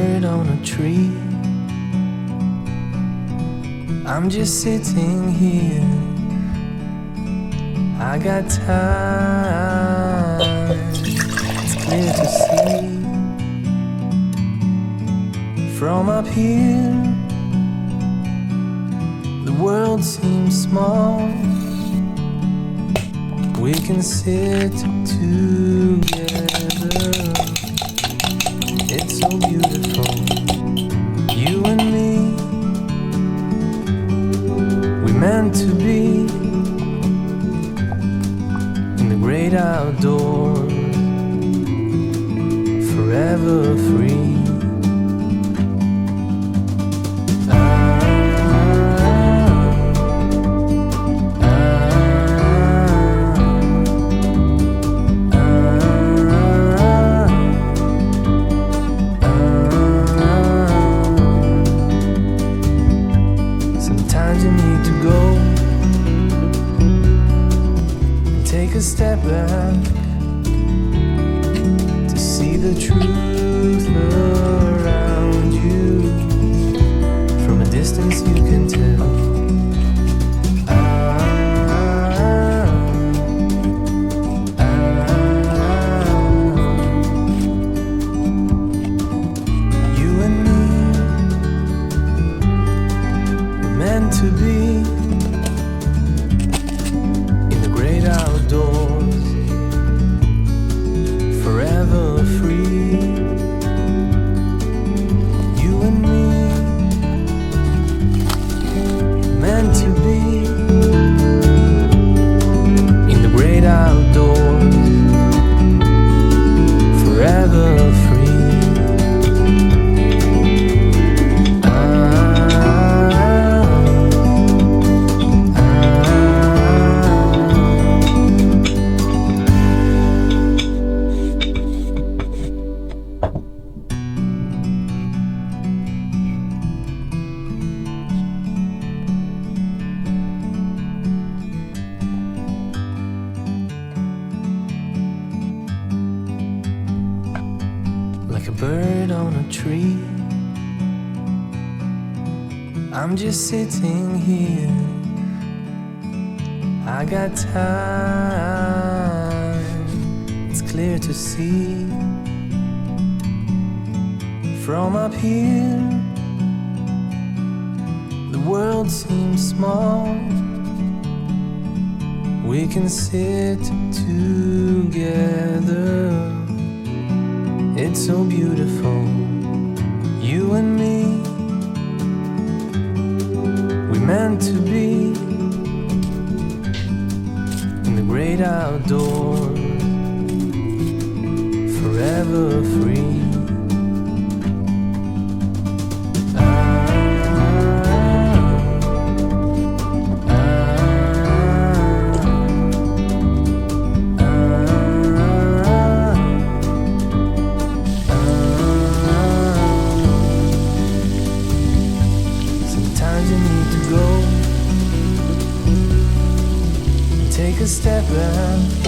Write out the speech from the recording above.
bird on a tree. I'm just sitting here. I got time. It's clear to see from up here. The world seems small. We can sit together. It's so beautiful, you and me. We meant to be in the great outdoors, forever free. Sometimes you need to go and take a step back to see the truth around you. From a distance you can tell. You and me were meant to be in the great outdoors, forever free. You and me, meant to be in the great outdoors, forever free. Like a bird on a tree, I'm just sitting here. I got time. It's clear to see from up here. The world seems small. We can sit together. It's so beautiful, you and me. We meant to be in the great outdoors, forever free. Sometimes you need to go and take a step back